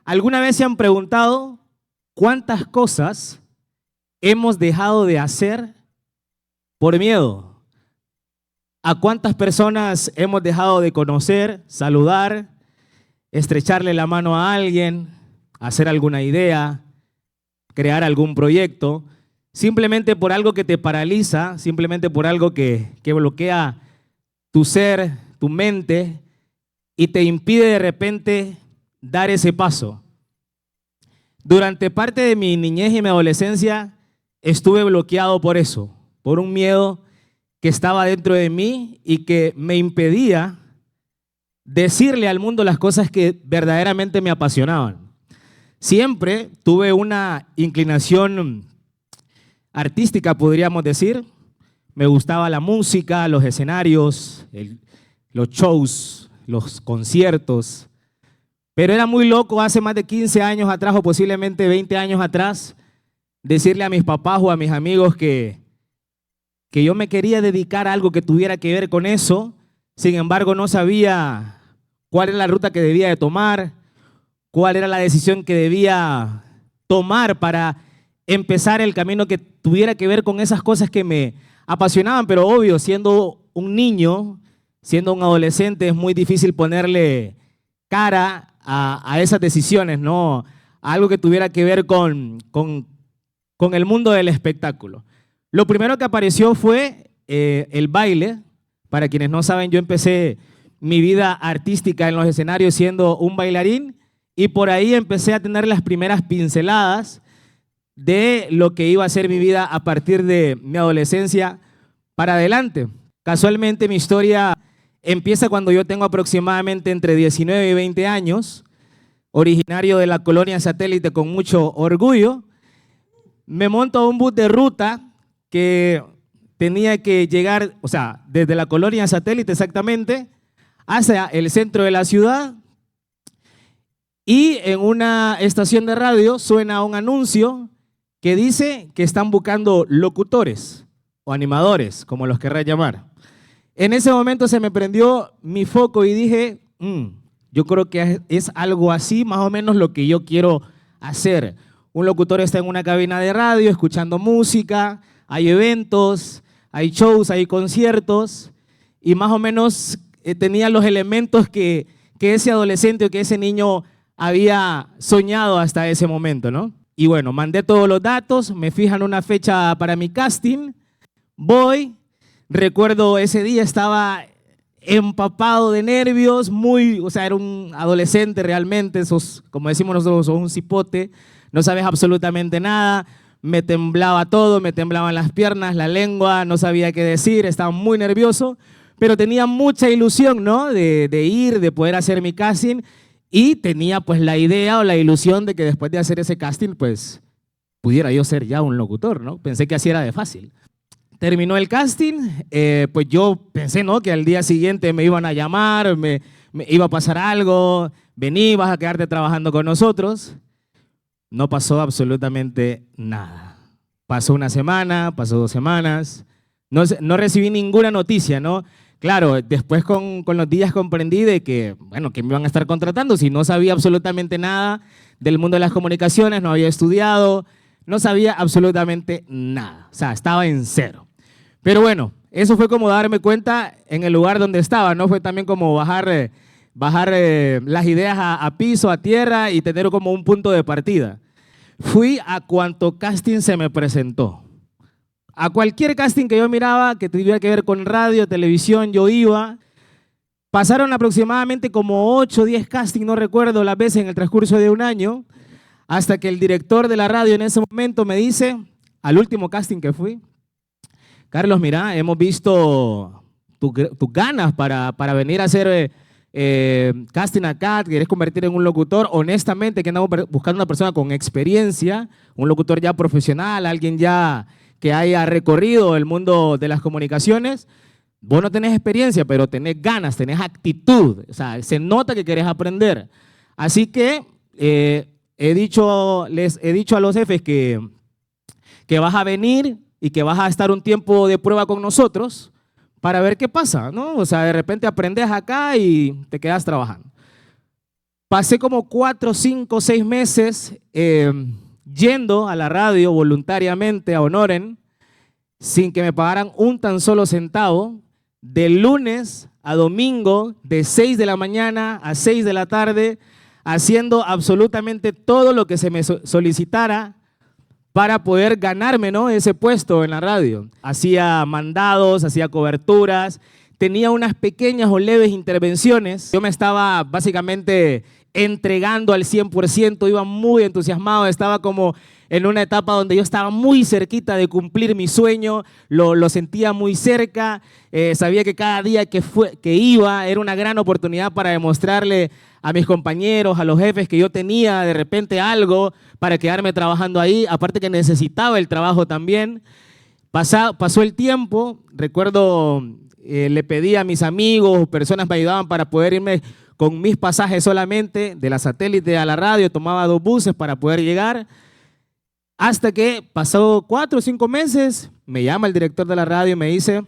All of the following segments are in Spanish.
¿Alguna vez se han preguntado cuántas cosas hemos dejado de hacer por miedo? ¿A cuántas personas hemos dejado de conocer, saludar, estrecharle la mano a alguien, hacer alguna idea, crear algún proyecto, simplemente por algo que te paraliza, simplemente por algo que bloquea tu ser, tu mente, y te impide de repente dar ese paso? Durante parte de mi niñez y mi adolescencia estuve bloqueado por eso, por un miedo que estaba dentro de mí y que me impedía decirle al mundo las cosas que verdaderamente me apasionaban. Siempre tuve una inclinación artística, podríamos decir. Me gustaba la música, los escenarios, los shows, los conciertos. Pero era muy loco hace más de 15 años atrás o posiblemente 20 años atrás decirle a mis papás o a mis amigos que yo me quería dedicar a algo que tuviera que ver con eso. Sin embargo, no sabía cuál era la ruta que debía de tomar, cuál era la decisión que debía tomar para empezar el camino que tuviera que ver con esas cosas que me apasionaban. Pero obvio, siendo un niño, siendo un adolescente, es muy difícil ponerle cara a esas decisiones, ¿no? A algo que tuviera que ver con el mundo del espectáculo. Lo primero que apareció fue el baile. Para quienes no saben, yo empecé mi vida artística en los escenarios siendo un bailarín y por ahí empecé a tener las primeras pinceladas de lo que iba a ser mi vida a partir de mi adolescencia para adelante. Casualmente mi historia empieza cuando yo tengo aproximadamente entre 19 y 20 años, originario de la colonia Satélite con mucho orgullo. Me monto a un bus de ruta que tenía que llegar, o sea, desde la colonia Satélite exactamente, hacia el centro de la ciudad, y en una estación de radio suena un anuncio que dice que están buscando locutores o animadores, como los querrás llamar. En ese momento se me prendió mi foco y dije, yo creo que es algo así, más o menos lo que yo quiero hacer. Un locutor está en una cabina de radio escuchando música, hay eventos, hay shows, hay conciertos, y más o menos tenía los elementos que ese adolescente o que ese niño había soñado hasta ese momento, ¿no? Y bueno, mandé todos los datos, me fijan una fecha para mi casting, voy, recuerdo ese día estaba empapado de nervios, o sea, era un adolescente realmente, como decimos nosotros, sos un cipote, no sabes absolutamente nada. Me temblaba todo, me temblaban las piernas, la lengua, no sabía qué decir, estaba muy nervioso, pero tenía mucha ilusión, ¿no? De ir, de poder hacer mi casting, y tenía pues la idea o la ilusión de que después de hacer ese casting, pues pudiera yo ser ya un locutor, ¿no? Pensé que así era de fácil. Terminó el casting, pues yo pensé, ¿no? Que al día siguiente me iban a llamar, me iba a pasar algo, vení, vas a quedarte trabajando con nosotros. No pasó absolutamente nada. Pasó una semana, pasó 2 semanas, no recibí ninguna noticia, ¿no? Claro, después con los días comprendí de que, bueno, que me iban a estar contratando si no sabía absolutamente nada del mundo de las comunicaciones, no había estudiado, no sabía absolutamente nada, o sea, estaba en cero. Pero bueno, eso fue como darme cuenta en el lugar donde estaba, ¿no? Fue también como bajar las ideas a piso, a tierra y tener como un punto de partida. Fui a cuanto casting se me presentó. A cualquier casting que yo miraba que tuviera que ver con radio, televisión, yo iba. Pasaron aproximadamente como 8 o 10 castings, no recuerdo las veces en el transcurso de un año, hasta que el director de la radio en ese momento me dice, al último casting que fui, Carlos, mira, hemos visto tus ganas para venir a hacer casting acá, te quieres convertir en un locutor. Honestamente, que andamos buscando una persona con experiencia, un locutor ya profesional, alguien ya que haya recorrido el mundo de las comunicaciones. Vos no tenés experiencia, pero tenés ganas, tenés actitud, o sea, se nota que querés aprender. Así que les he dicho a los jefes que vas a venir y que vas a estar un tiempo de prueba con nosotros para ver qué pasa, ¿no? O sea, de repente aprendes acá y te quedas trabajando. Pasé como 4, 5, 6 meses yendo a la radio voluntariamente a Honoren, sin que me pagaran un tan solo centavo, de lunes a domingo, de 6 de la mañana a 6 de la tarde, haciendo absolutamente todo lo que se me solicitara para poder ganarme, ¿no?, ese puesto en la radio. Hacía mandados, hacía coberturas, tenía unas pequeñas o leves intervenciones. Yo me estaba básicamente entregando al 100%, iba muy entusiasmado, estaba como en una etapa donde yo estaba muy cerquita de cumplir mi sueño, lo sentía muy cerca, sabía que cada día que iba era una gran oportunidad para demostrarle a mis compañeros, a los jefes, que yo tenía de repente algo para quedarme trabajando ahí, aparte que necesitaba el trabajo también. Pasó el tiempo, recuerdo, le pedí a mis amigos, personas me ayudaban para poder irme con mis pasajes solamente de la satélite a la radio, tomaba 2 buses para poder llegar, hasta que pasó 4 o 5 meses, me llama el director de la radio y me dice: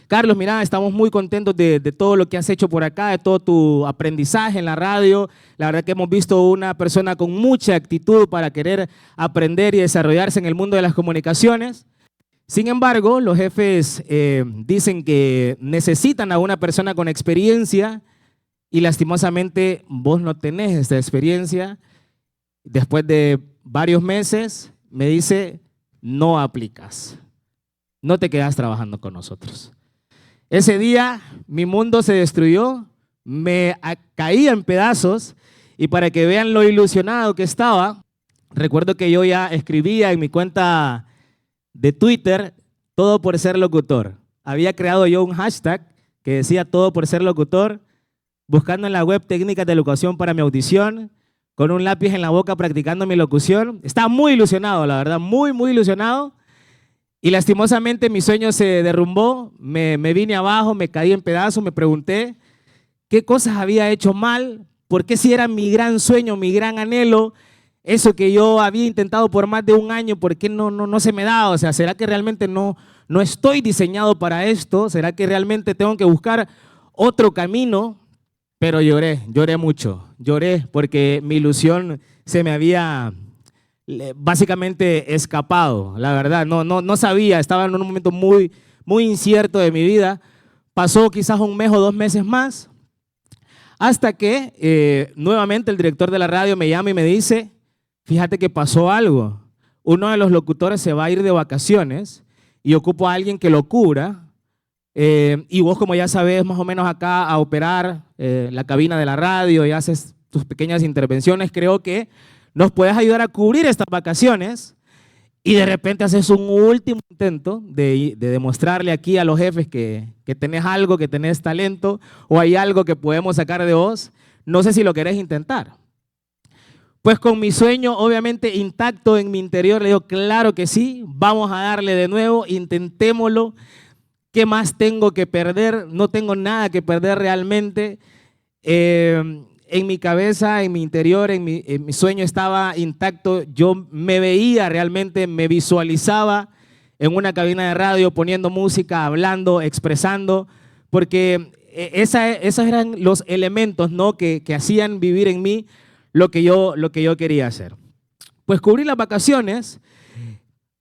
Carlos, mira, estamos muy contentos de todo lo que has hecho por acá, de todo tu aprendizaje en la radio. La verdad que hemos visto una persona con mucha actitud para querer aprender y desarrollarse en el mundo de las comunicaciones. Sin embargo, los jefes dicen que necesitan a una persona con experiencia y lastimosamente vos no tenés esta experiencia. Después de varios meses me dice: no aplicas, no te quedas trabajando con nosotros. Ese día mi mundo se destruyó, me caía en pedazos, y para que vean lo ilusionado que estaba, recuerdo que yo ya escribía en mi cuenta de Twitter: todo por ser locutor. Había creado yo un hashtag que decía todo por ser locutor, buscando en la web técnicas de locución para mi audición, con un lápiz en la boca practicando mi locución. Estaba muy ilusionado, la verdad, muy, muy ilusionado. Y lastimosamente mi sueño se derrumbó, me vine abajo, me caí en pedazos, me pregunté qué cosas había hecho mal, por qué, si era mi gran sueño, mi gran anhelo, eso que yo había intentado por más de un año, ¿por qué no se me da? O sea, ¿será que realmente no estoy diseñado para esto? ¿Será que realmente tengo que buscar otro camino? Pero lloré mucho, lloré porque mi ilusión se me había básicamente escapado, la verdad, no sabía, estaba en un momento muy, muy incierto de mi vida. Pasó quizás 1 mes o 2 meses más, hasta que nuevamente el director de la radio me llama y me dice: fíjate que pasó algo, uno de los locutores se va a ir de vacaciones y ocupo a alguien que lo cubra, y vos, como ya sabes más o menos acá a operar la cabina de la radio y haces tus pequeñas intervenciones, creo que nos puedes ayudar a cubrir estas vacaciones. Y de repente haces un último intento de demostrarle aquí a los jefes que tenés algo, que tenés talento, o hay algo que podemos sacar de vos. No sé si lo querés intentar. Pues con mi sueño obviamente intacto en mi interior, le digo: claro que sí, vamos a darle de nuevo, intentémoslo. ¿Qué más tengo que perder? No tengo nada que perder realmente. En mi cabeza, en mi interior, en mi sueño estaba intacto. Yo me veía realmente, me visualizaba en una cabina de radio poniendo música, hablando, expresando, porque esos eran los elementos, ¿no?, que hacían vivir en mí lo que yo quería hacer. Pues cubrí las vacaciones,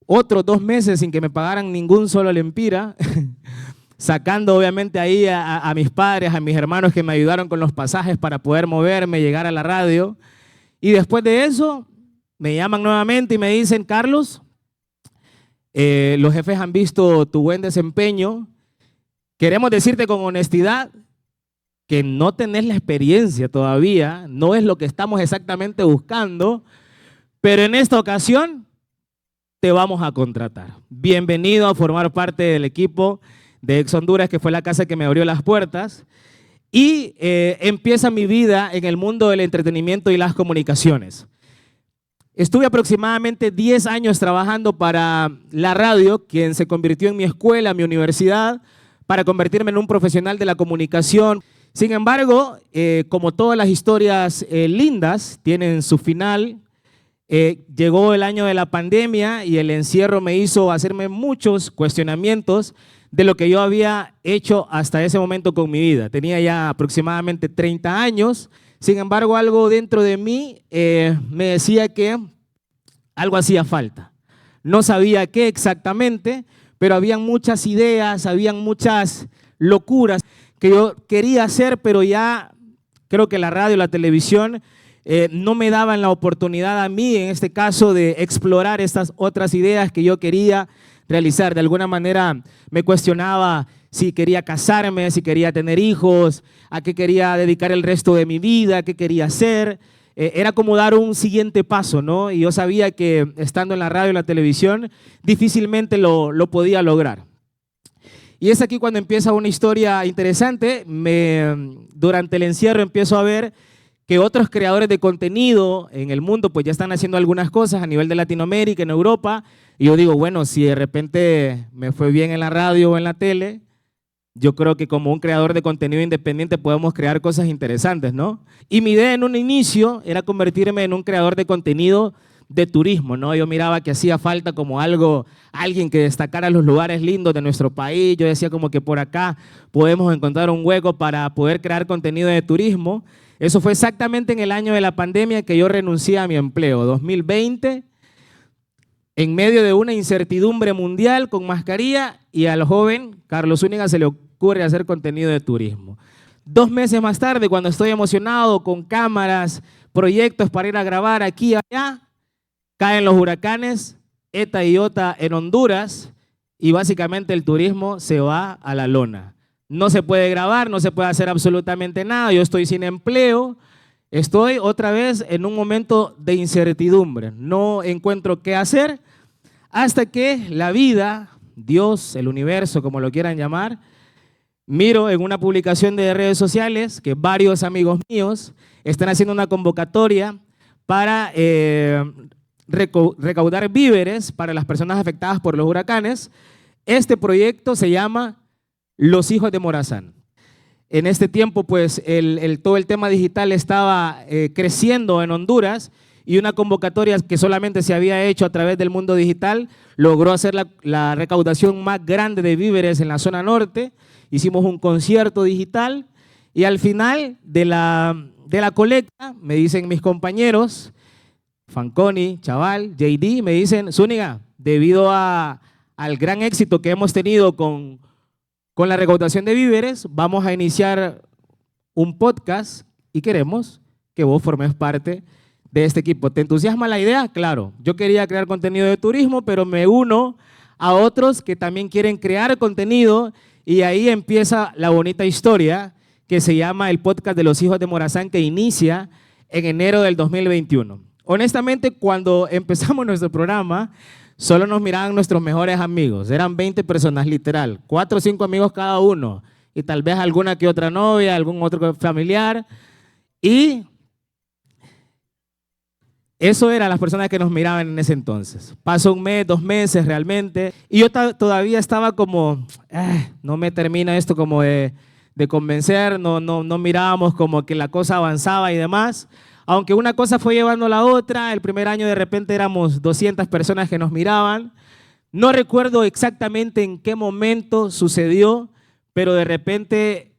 otros 2 meses sin que me pagaran ningún solo lempira, sacando obviamente ahí a mis padres, a mis hermanos que me ayudaron con los pasajes para poder moverme, llegar a la radio. Y después de eso me llaman nuevamente y me dicen: Carlos, los jefes han visto tu buen desempeño, queremos decirte con honestidad que no tenés la experiencia todavía, no es lo que estamos exactamente buscando, pero en esta ocasión te vamos a contratar. Bienvenido a formar parte del equipo de Ex Honduras, que fue la casa que me abrió las puertas, y empieza mi vida en el mundo del entretenimiento y las comunicaciones. Estuve aproximadamente 10 años trabajando para la radio, quien se convirtió en mi escuela, mi universidad, para convertirme en un profesional de la comunicación. Sin embargo, como todas las historias lindas tienen su final, llegó el año de la pandemia y el encierro me hizo hacerme muchos cuestionamientos de lo que yo había hecho hasta ese momento con mi vida. Tenía ya aproximadamente 30 años, Sin embargo, algo dentro de mí me decía que algo hacía falta. No sabía qué exactamente, pero habían muchas ideas, habían muchas locuras que yo quería hacer, pero ya creo que la radio, la televisión no me daban la oportunidad a mí, en este caso, de explorar estas otras ideas que yo quería realizar. De alguna manera me cuestionaba si quería casarme, si quería tener hijos, a qué quería dedicar el resto de mi vida, qué quería hacer. Era como dar un siguiente paso, ¿no? Y yo sabía que estando en la radio y la televisión difícilmente lo podía lograr. Y es aquí cuando empieza una historia interesante. Durante el encierro empiezo a ver que otros creadores de contenido en el mundo pues ya están haciendo algunas cosas a nivel de Latinoamérica, en Europa. Y yo digo, bueno, si de repente me fue bien en la radio o en la tele, yo creo que como un creador de contenido independiente podemos crear cosas interesantes, ¿no? Y mi idea en un inicio era convertirme en un creador de contenido de turismo, ¿no? Yo miraba que hacía falta como alguien que destacara los lugares lindos de nuestro país. Yo decía como que por acá podemos encontrar un hueco para poder crear contenido de turismo. Eso fue exactamente en el año de la pandemia que yo renuncié a mi empleo, 2020, en medio de una incertidumbre mundial con mascarilla, y al joven Carlos Zúñiga se le ocurre hacer contenido de turismo. 2 meses más tarde, cuando estoy emocionado con cámaras, proyectos para ir a grabar aquí y allá, caen los huracanes Eta y Iota en Honduras y básicamente el turismo se va a la lona. No se puede grabar, no se puede hacer absolutamente nada, yo estoy sin empleo, estoy otra vez en un momento de incertidumbre, no encuentro qué hacer hasta que la vida, Dios, el universo, como lo quieran llamar, miro en una publicación de redes sociales que varios amigos míos están haciendo una convocatoria para recaudar víveres para las personas afectadas por los huracanes. Este proyecto se llama Los Hijos de Morazán. En este tiempo, pues, todo el tema digital estaba creciendo en Honduras y una convocatoria que solamente se había hecho a través del mundo digital logró hacer la recaudación más grande de víveres en la zona norte. Hicimos un concierto digital y al final de la colecta me dicen mis compañeros, Fanconi, Chaval, JD, me dicen, Zúñiga, debido al gran éxito que hemos tenido con la recaudación de víveres, vamos a iniciar un podcast y queremos que vos formes parte de este equipo. ¿Te entusiasma la idea? Claro, yo quería crear contenido de turismo, pero me uno a otros que también quieren crear contenido y ahí empieza la bonita historia que se llama el podcast de Los Hijos de Morazán, que inicia en enero del 2021. Honestamente, cuando empezamos nuestro programa, solo nos miraban nuestros mejores amigos. Eran 20 personas, literal. 4 o 5 amigos cada uno. Y tal vez alguna que otra novia, algún otro familiar. Y eso eran las personas que nos miraban en ese entonces. Pasó 1 mes, 2 meses realmente. Y yo todavía estaba como, no me termina esto como de convencer. No mirábamos como que la cosa avanzaba y demás. Aunque una cosa fue llevando a la otra, el primer año de repente éramos 200 personas que nos miraban. No recuerdo exactamente en qué momento sucedió, pero de repente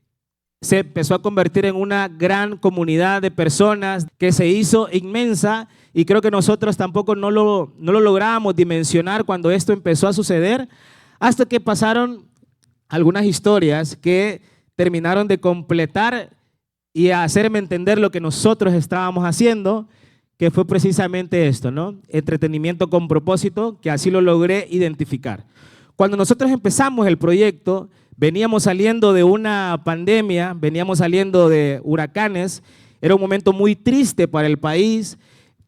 se empezó a convertir en una gran comunidad de personas que se hizo inmensa y creo que nosotros tampoco no lo lográbamos dimensionar cuando esto empezó a suceder, hasta que pasaron algunas historias que terminaron de completar y a hacerme entender lo que nosotros estábamos haciendo, que fue precisamente esto, ¿no? Entretenimiento con propósito, que así lo logré identificar. Cuando nosotros empezamos el proyecto, veníamos saliendo de una pandemia, veníamos saliendo de huracanes, era un momento muy triste para el país,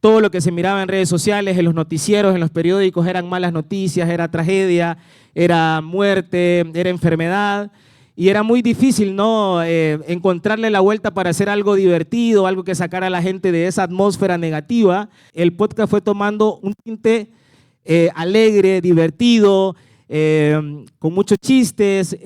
todo lo que se miraba en redes sociales, en los noticieros, en los periódicos, eran malas noticias, era tragedia, era muerte, era enfermedad. Y era muy difícil, ¿no? Encontrarle la vuelta para hacer algo divertido, algo que sacara a la gente de esa atmósfera negativa. El podcast fue tomando un tinte alegre, divertido, con muchos chistes,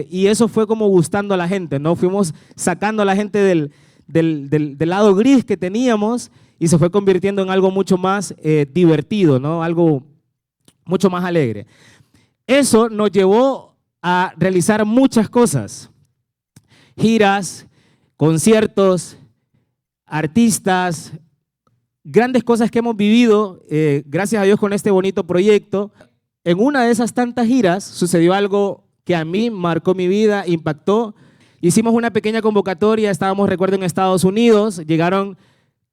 y eso fue como gustando a la gente, ¿no? Fuimos sacando a la gente del lado gris que teníamos y se fue convirtiendo en algo mucho más divertido, ¿no? Algo mucho más alegre. Eso nos llevó a realizar muchas cosas, giras, conciertos, artistas, grandes cosas que hemos vivido, gracias a Dios, con este bonito proyecto. En una de esas tantas giras sucedió algo que a mí marcó mi vida, impactó. Hicimos una pequeña convocatoria, estábamos, recuerdo, en Estados Unidos, llegaron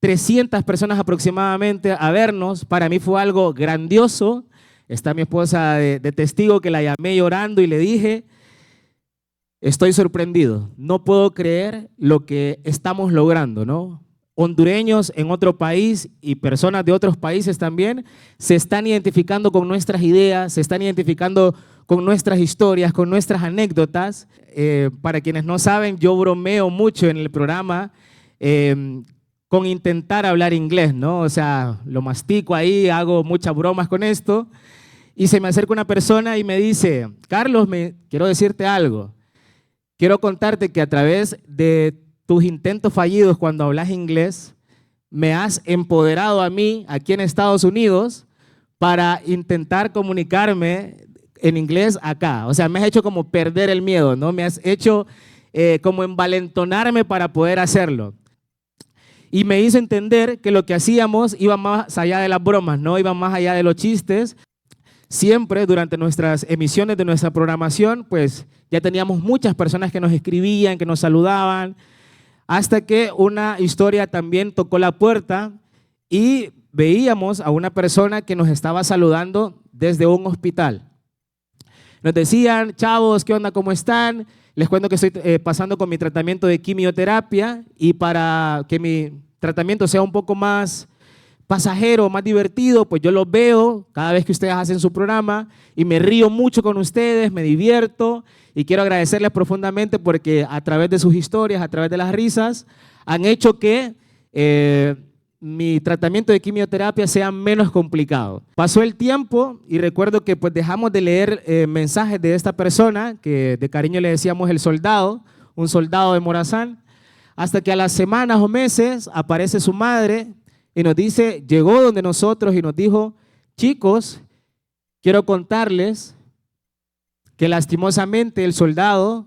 300 personas aproximadamente a vernos. Para mí fue algo grandioso. Está mi esposa de testigo, que la llamé llorando y le dije: estoy sorprendido, no puedo creer lo que estamos logrando, ¿no? Hondureños en otro país y personas de otros países también se están identificando con nuestras ideas, se están identificando con nuestras historias, con nuestras anécdotas. Para quienes no saben, yo bromeo mucho en el programa con intentar hablar inglés, ¿no? O sea, lo mastico ahí, hago muchas bromas con esto. Y se me acerca una persona y me dice: Carlos, quiero decirte algo. Quiero contarte que a través de tus intentos fallidos cuando hablas inglés, me has empoderado a mí aquí en Estados Unidos para intentar comunicarme en inglés acá. O sea, me has hecho como perder el miedo, ¿no? Me has hecho como envalentonarme para poder hacerlo. Y me hizo entender que lo que hacíamos iba más allá de las bromas, ¿no? Iba más allá de los chistes. Siempre durante nuestras emisiones de nuestra programación, pues ya teníamos muchas personas que nos escribían, que nos saludaban, hasta que una historia también tocó la puerta y veíamos a una persona que nos estaba saludando desde un hospital. Nos decían: chavos, ¿qué onda? ¿Cómo están? Les cuento que estoy pasando con mi tratamiento de quimioterapia, y para que mi tratamiento sea un poco más pasajero, más divertido, pues yo los veo cada vez que ustedes hacen su programa y me río mucho con ustedes, me divierto, y quiero agradecerles profundamente porque a través de sus historias, a través de las risas, han hecho que mi tratamiento de quimioterapia sea menos complicado. Pasó el tiempo y recuerdo que pues dejamos de leer mensajes de esta persona, que de cariño le decíamos el soldado, un soldado de Morazán, hasta que a las semanas o meses aparece su madre y nos dice, llegó donde nosotros y nos dijo: chicos, quiero contarles que lastimosamente el soldado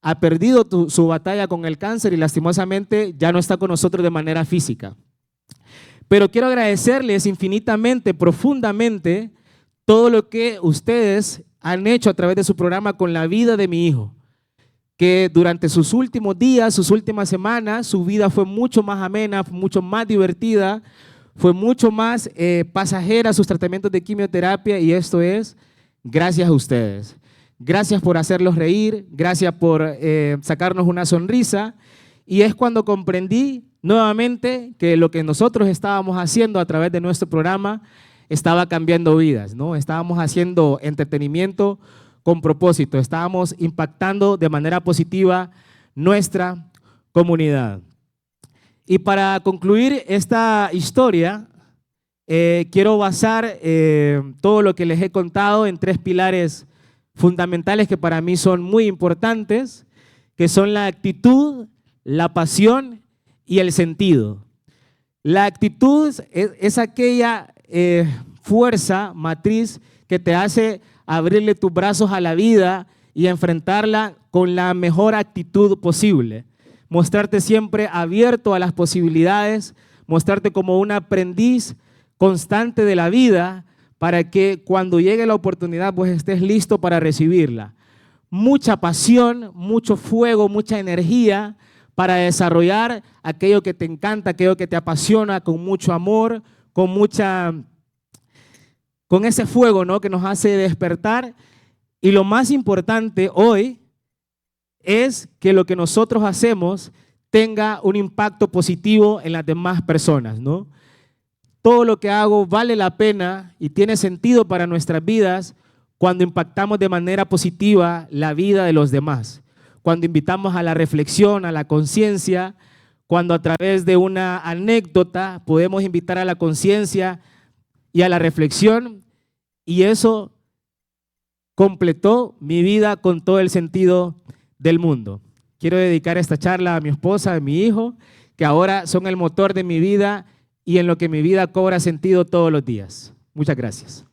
ha perdido su batalla con el cáncer y lastimosamente ya no está con nosotros de manera física. Pero quiero agradecerles infinitamente, profundamente, todo lo que ustedes han hecho a través de su programa con la vida de mi hijo. Que durante sus últimos días, sus últimas semanas, su vida fue mucho más amena, mucho más divertida, fue mucho más pasajera sus tratamientos de quimioterapia, y esto es gracias a ustedes. Gracias por hacerlos reír, gracias por sacarnos una sonrisa, y es cuando comprendí nuevamente que lo que nosotros estábamos haciendo a través de nuestro programa estaba cambiando vidas, ¿no? Estábamos haciendo entretenimiento con propósito, estábamos impactando de manera positiva nuestra comunidad. Y para concluir esta historia, quiero basar todo lo que les he contado en 3 pilares fundamentales que para mí son muy importantes, que son la actitud, la pasión y el sentido. La actitud es aquella fuerza matriz que te hace abrirle tus brazos a la vida y enfrentarla con la mejor actitud posible. Mostrarte siempre abierto a las posibilidades, mostrarte como un aprendiz constante de la vida para que cuando llegue la oportunidad pues estés listo para recibirla. Mucha pasión, mucho fuego, mucha energía para desarrollar aquello que te encanta, aquello que te apasiona, con mucho amor, con ese fuego, ¿no?, que nos hace despertar. Y lo más importante hoy es que lo que nosotros hacemos tenga un impacto positivo en las demás personas, ¿no? Todo lo que hago vale la pena y tiene sentido para nuestras vidas cuando impactamos de manera positiva la vida de los demás, cuando invitamos a la reflexión, a la conciencia, cuando a través de una anécdota podemos invitar a la conciencia y a la reflexión, y eso completó mi vida con todo el sentido del mundo. Quiero dedicar esta charla a mi esposa, a mi hijo, que ahora son el motor de mi vida y en lo que mi vida cobra sentido todos los días. Muchas gracias.